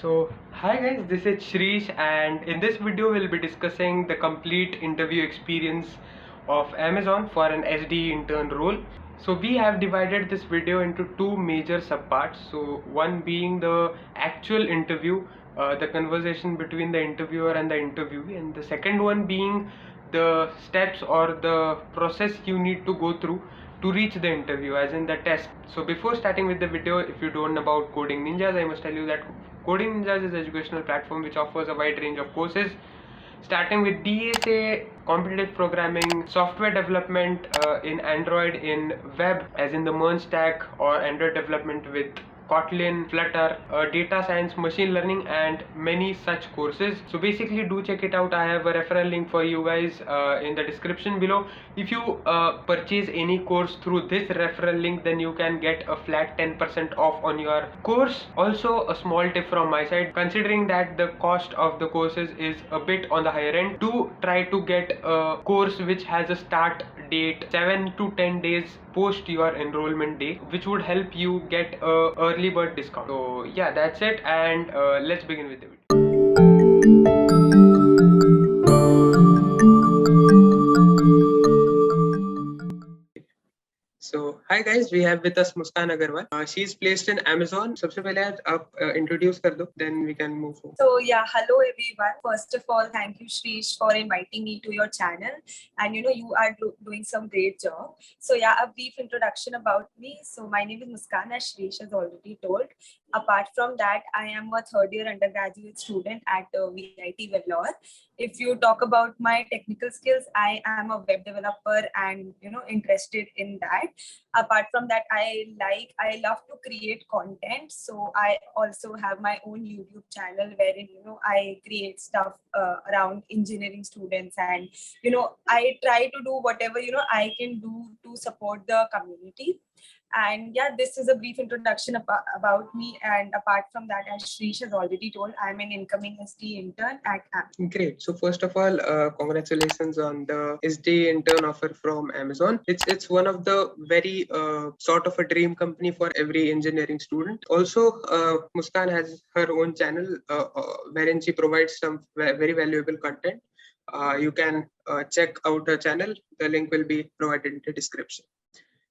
Hi guys, this is Shrish, and in this video we'll be discussing the complete interview experience of Amazon for an SDE intern role. So we have divided this video into two major subparts. So one being the actual interview, the conversation between the interviewer and the interviewee, and the second one being the steps or the process you need to go through to reach the interview, as in the test. So before starting with the video, if you don't know about Coding Ninjas, I must tell you that Coding Ninjas is an educational platform which offers a wide range of courses, starting with DSA, competitive programming, software development in Android, in web, as in the Merge stack, or Android development with Kotlin, Flutter, data science, machine learning, and many such courses. So basically do check it out. I have a referral link for you guys in the description below. If you purchase any course through this referral link, then you can get a flat 10% off on your course. Also, a small tip from my side, considering that the cost of the courses is a bit on the higher end, do try to get a course which has a start date 7 to 10 days post your enrollment date, which would help you get a early bird discount. So yeah, that's it, and let's begin with the video. So hi guys, we have with us Muskan Agarwal. She's placed in Amazon. सबसे पहले आप introduce कर दो, then we can move on. So yeah, hello everyone. First of all, thank you Shrish for inviting me to your channel, and you are doing some great job. So yeah, a brief introduction about me. So my name is Muskan, as Shrish has already told. Apart from that, I am a third year undergraduate student at VIT Vellore. If you talk about my technical skills, I am a web developer and interested in that. Apart from that, I love to create content. So I also have my own YouTube channel wherein I create stuff around engineering students, and I try to do whatever I can do to support the community. And yeah, this is a brief introduction about me. And apart from that, as Shrish has already told, I'm an incoming SDE intern at Amazon. Great. So first of all, congratulations on the SDE intern offer from Amazon. It's one of the very sort of a dream company for every engineering student. Also, Muskan has her own channel wherein she provides some very valuable content. You can check out her channel. The link will be provided in the description.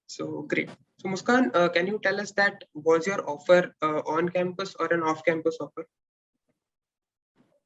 So great. So Muskan, can you tell us that was your offer on campus or an off-campus offer?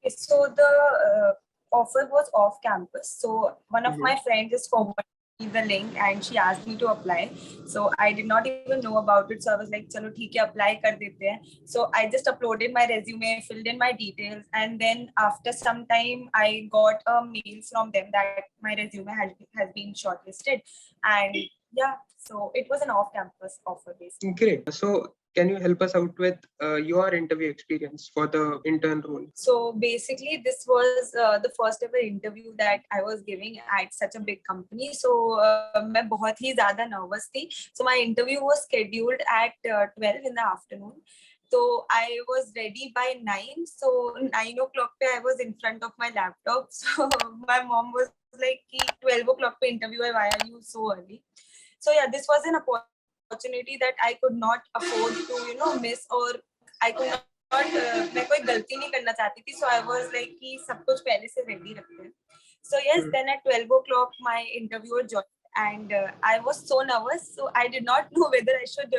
So the offer was off campus. So one of my friends just forwarded me the link and she asked me to apply. So I did not even know about it. So I was like, chalo theek hai, apply kar dete hain. So I just uploaded my resume, filled in my details, and then after some time I got a mail from them that my resume has been shortlisted. And yeah, so it was an off-campus offer basically. Great. So can you help us out with your interview experience for the intern role? So basically, this was the first ever interview that I was giving at such a big company. So मैं बहुत ही ज़्यादा nervous थी. So my interview was scheduled at 12 in the afternoon. So I was ready by 9. So 9 o'clock I was in front of my laptop. So my mom was like, 12 o'clock pe interview hai, why are you so early? So yeah, this was an opportunity that I could not afford to miss, or I could not मैं कोई गलती नहीं करना चाहती थी. So I was like कि सब कुछ पहले से ready रखते हैं. So yes, then at 12 o'clock my interviewer joined, and I was so nervous. So I did not know whether I should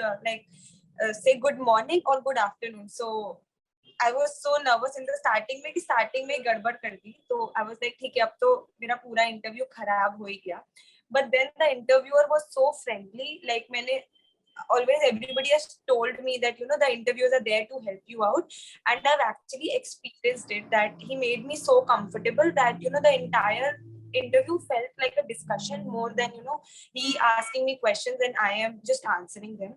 say good morning or good afternoon. So I was so nervous in the starting में गड़बड़ कर दी. So I was like ठीक है, अब तो मेरा पूरा interview खराब हो ही गया. But then the interviewer was so friendly. Like always everybody has told me that the interviews are there to help you out, and I've actually experienced it, that he made me so comfortable that the entire interview felt like a discussion more than he asking me questions and I am just answering them.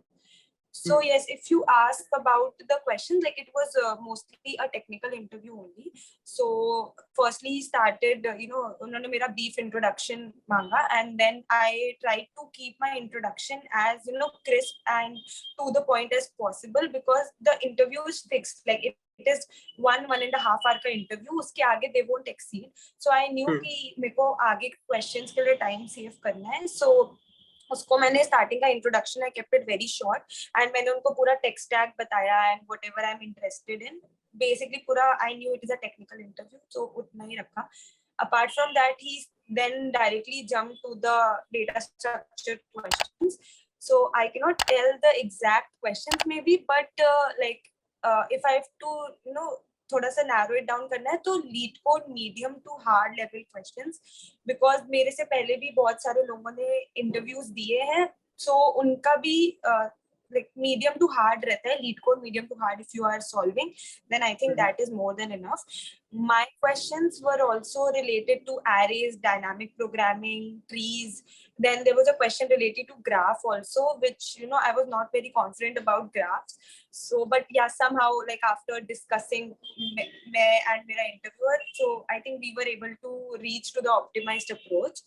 So yes, if you ask about the questions, like it was mostly a technical interview only. So firstly he started, उन्होंने मेरा brief introduction मांगा, and then I tried to keep my introduction as crisp and to the point as possible, because the interview is fixed. Like it is 1.5 hour का interview, उसके आगे they won't exceed. So I knew कि मेरे को आगे questions के लिए time save करना है. So उसको मैंने स्टार्टिंग का introduction I kept it very short, and मैंने उनको पूरा टेक स्टैक बताया and whatever I am interested in basically पूरा I knew it is a technical interview, so उतना ही रखा. Apart from that, he then directly jumped to the data structure questions. So I cannot tell the exact questions maybe, but if I have to, थोड़ा सा narrow it down करना है तो lead code medium to hard level questions, because मेरे से पहले भी बहुत सारे लोगों ने interviews दिए हैं, so उनका भी like medium to hard रहता है, lead code medium to hard. If you are solving, then I think that is more than enough. My questions were also related to arrays, dynamic programming, trees. Then there was a question related to graph also, which I was not very confident about graphs. So, but yeah, somehow like after discussing me and my interviewer, so I think we were able to reach to the optimized approach.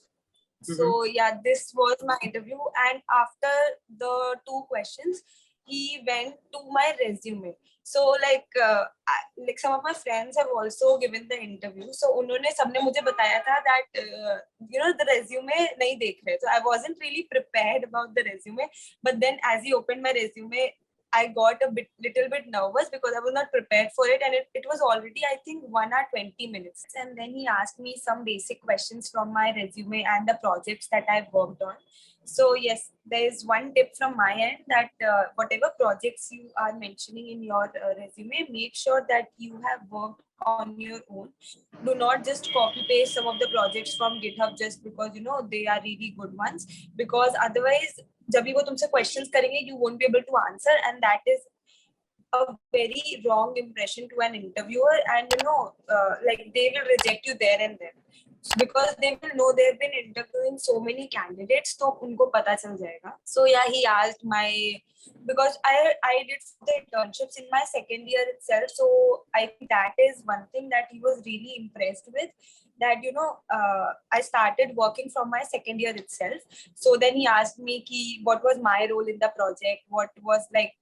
So yeah, this was my interview, and after the 2 questions, he went to my resume. So like some of my friends have also given the interview. So उन्होंने सबने मुझे बताया था that the resume नहीं देख रहे. So I wasn't really prepared about the resume, but then as he opened my resume, I got little bit nervous because I was not prepared for it, and it was already I think 1 hour 20 minutes. And then he asked me some basic questions from my resume and the projects that I've worked on. So yes, there is one tip from my end that whatever projects you are mentioning in your resume, make sure that you have worked on your own. Do not just copy paste some of the projects from GitHub just because they are really good ones, because otherwise जब भी वो तुमसे questions करेंगे, you won't be able to answer, and that is a very wrong impression to an interviewer, and like they will reject you there and then, because they will know they've been interviewing so many candidates, तो उनको पता चल जाएगा. So yeah, he asked because I did the internships in my second year itself, so I think that is one thing that he was really impressed with, that I started working from my second year itself. So then he asked me what was my role in the project, what was like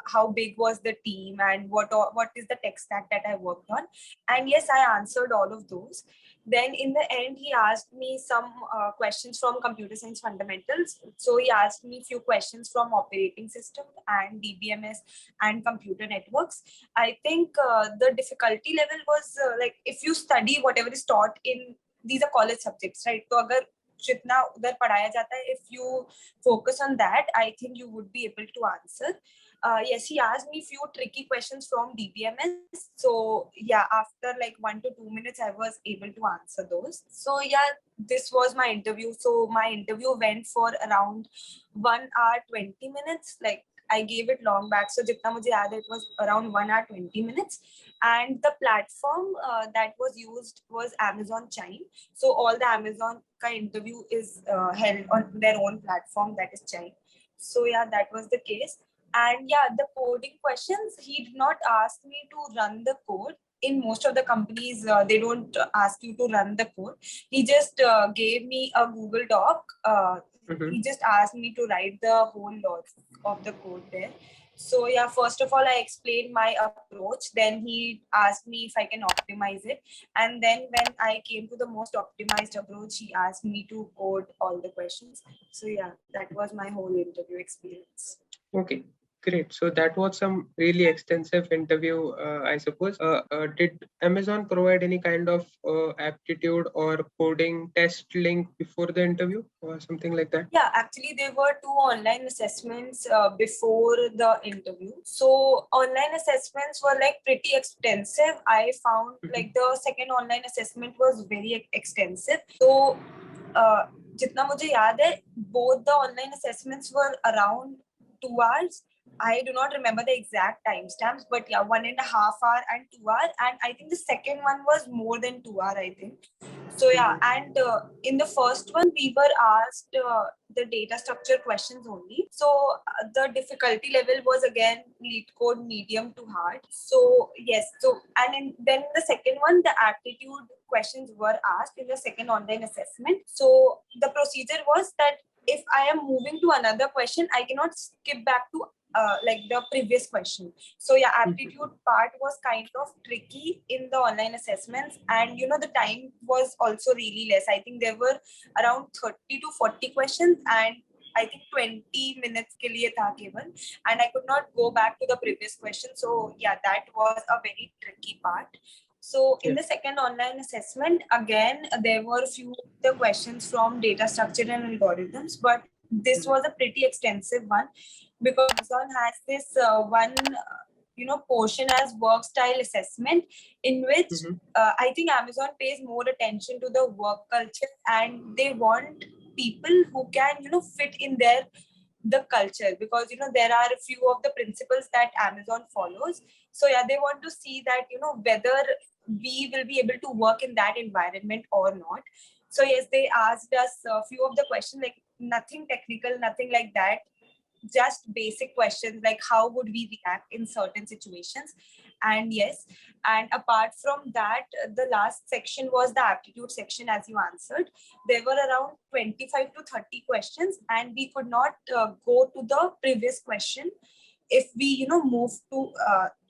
how big was the team, and what is the tech stack that I worked on. And yes, I answered all of those. Then in the end, he asked me some questions from computer science fundamentals. So he asked me few questions from operating system and DBMS and computer networks. I think the difficulty level was like if you study whatever is taught in, these are college subjects, right? So agar जितना उधर पढ़ाया जाता है, if you focus on that, I think you would be able to answer. Yes, he asked me few tricky questions from DBMS. So yeah, after like 1 to 2 minutes, I was able to answer those. So yeah, this was my interview. So my interview went for around 1 hour 20 minutes. Like I gave it long back. So jitna mujhe yaad hai, it was around 1 hour 20 minutes. And the platform that was used was Amazon Chime. So all the Amazon ka interview is held on their own platform, that is Chime. So yeah, that was the case. And yeah, the coding questions, he did not ask me to run the code. In most of the companies, they don't ask you to run the code. He just gave me a Google Doc. He just asked me to write the whole lot of the code there. So yeah, first of all, I explained my approach. Then he asked me if I can optimize it. And then when I came to the most optimized approach, he asked me to code all the questions. So yeah, that was my whole interview experience. Okay. Great. So that was some really extensive interview, I suppose. Did Amazon provide any kind of aptitude or coding test link before the interview or something like that? Yeah, actually, there were 2 online assessments before the interview. So online assessments were like pretty extensive. I found like the second online assessment was very extensive. So jitna mujhe yaad hai, both the online assessments were around 2 hours. I do not remember the exact timestamps, but yeah, 1.5 hours and 2 hours. And I think the second one was more than 2 hours, I think. So yeah, and in the first one, we were asked the data structure questions only. So the difficulty level was again lead code medium to hard. So yes, so and then the second one, the aptitude questions were asked in the second online assessment. So the procedure was that if I am moving to another question, I cannot skip back to like the previous question. So yeah, aptitude part was kind of tricky in the online assessments, and the time was also really less. I think there were around 30 to 40 questions, and I think 20 minutes के लिए था केवल, and I could not go back to the previous question. So yeah, that was a very tricky part. So in the second online assessment, again, there were a few of the questions from data structure and algorithms, but this was a pretty extensive one because Amazon has this one portion as work style assessment in which I think Amazon pays more attention to the work culture, and they want people who can fit in the culture, because there are a few of the principles that Amazon follows. So yeah, they want to see that whether we will be able to work in that environment or not. So yes, they asked us a few of the questions, like nothing technical, nothing like that, just basic questions like how would we react in certain situations. And yes, and apart from that, the last section was the aptitude section. As you answered, there were around 25 to 30 questions, and we could not go to the previous question if we move to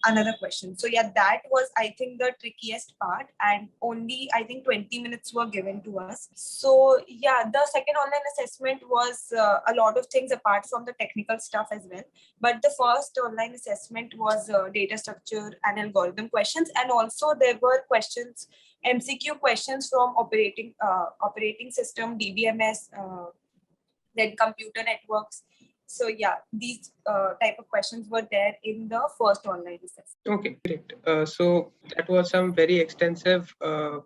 another question. So yeah, that was, I think, the trickiest part, and only I think 20 minutes were given to us. So yeah, the second online assessment was a lot of things apart from the technical stuff as well, but the first online assessment was data structure and algorithm questions, and also there were questions, MCQ questions from operating system, DBMS, then computer networks. So yeah, these type of questions were there in the first online assessment. Okay, great. So that was some very extensive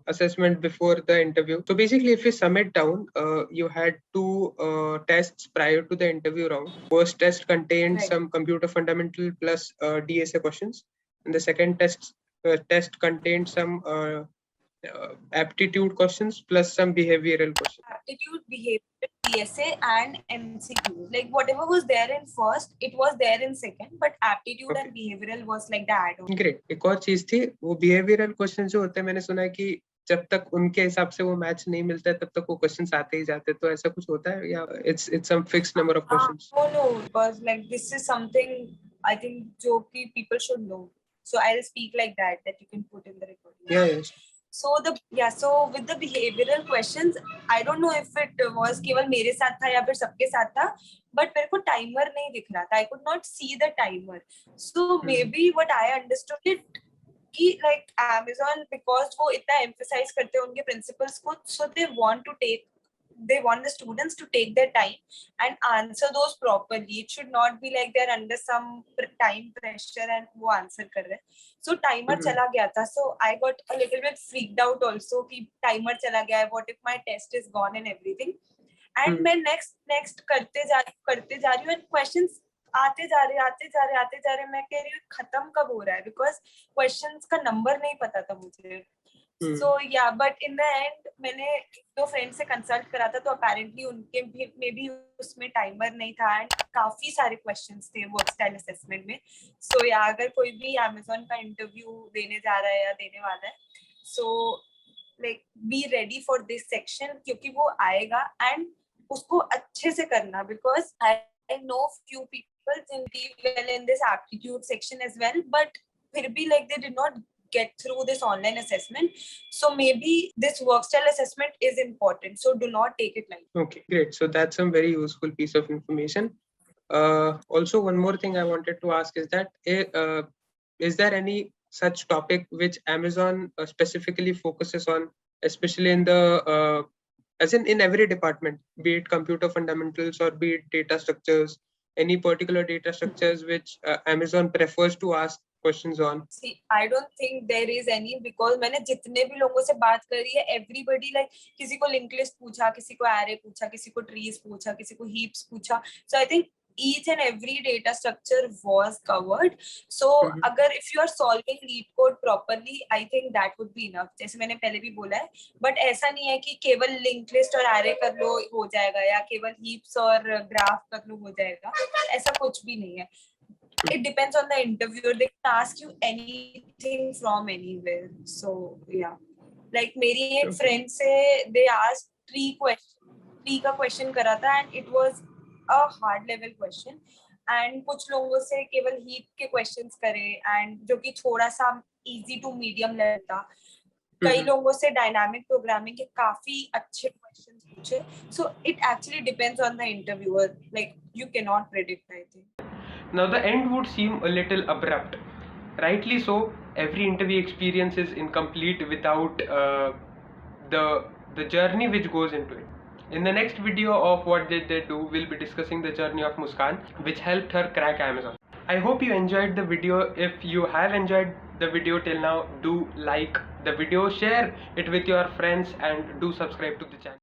assessment before the interview. So basically, if you sum it down, you had two tests prior to the interview round. First test contained some computer fundamental plus DSA questions, and the second test contained some aptitude questions plus some behavioral questions. Aptitude, behavior, DSA, and MCQ. Like whatever was there in first, it was there in second, but aptitude and behavioral was like the add-on. Great. एक और चीज थी, वो behavioral questions जो होते हैं, मैंने सुना है कि जब तक उनके हिसाब से वो मैच नहीं मिलता है तब तक वो क्वेश्चंस आते ही जाते हैं, तो ऐसा कुछ होता है या it's some fixed number of questions? No, because like this is something I think जो कि people should know. So I'll speak like that you can put in the recording. Yeah, yes. So with the behavioral questions, I don't know if it was केवल मेरे साथ था या फिर सबके साथ था, but मेरे को timer नहीं दिख रहा था. I could not see the timer. So maybe what I understood it कि like Amazon, because वो इतना emphasize करते हैं उनके principles को, so they want the students to take their time and answer those properly. It should not be like they're under some time pressure and वो answer कर रहे हैं. So timer चला गया था. So I got a little bit freaked out also कि timer चला गया है. What if my test is gone and everything? And मैं next करते जा रही हूँ and questions आते जा रहे. मैं कह रही हूँ खत्म कब हो रहा है, because questions का number नहीं पता था मुझे. So yeah, but in the end मैंने दो फ्रेंड से कंसल्ट करा था, तो अपेरेंटली उनके में भी उसमें टाइमर नहीं था एंड काफी सारे क्वेश्चंस थे वर्क स्टाइल असेसमेंट में. सो या अगर कोई भी Amazon का इंटरव्यू देने जा रहा है या देने वाला है, so like be ready for this section, क्योंकि वो आएगा एंड उसको अच्छे से करना, because I know few people जिनकी well in this aptitude section as well, but फिर भी like they did not get through this online assessment. So maybe this work style assessment is important, so do not take it lightly. Okay, great. So that's some very useful piece of information. Also, one more thing I wanted to ask is that is there any such topic which Amazon specifically focuses on, especially in the as in every department, be it computer fundamentals or be it data structures, any particular data structures which Amazon prefers to ask questions on? See, I don't think there is any, because मैंने जितने भी लोगों से बात करी है, everybody like किसी को linked list पूछा, किसी को array पूछा, किसी को trees पूछा, किसी को heaps पूछा. So I think each and every data structure was covered. So अगर if you are solving lead code properly, I think that would be enough. जैसे मैंने पहले भी बोला है, but ऐसा नहीं है कि केवल linked list और array कर लो हो जाएगा, या केवल heaps और graph कर लो हो जाएगा. ऐसा कुछ भी नहीं है. It depends on the interviewer. They can ask you anything from anywhere. So yeah, like मेरी एक friend से they asked tree का question करा था, and it was a hard level question. And कुछ लोगों से केवल heap के questions करे, and जो कि थोड़ा सा easy to medium level था. कई लोगों से डायनामिक प्रोग्रामिंग के काफी अच्छे क्वेश्चंस पूछे. So it actually depends on the interviewer. Like you cannot predict, I think. Now the end would seem a little abrupt. Rightly so, every interview experience is incomplete without the journey which goes into it. In the next video of What Did They Do, we'll be discussing the journey of Muskan, which helped her crack Amazon. I hope you enjoyed the video. If you have enjoyed the video till now, do like the video, share it with your friends, and do subscribe to the channel.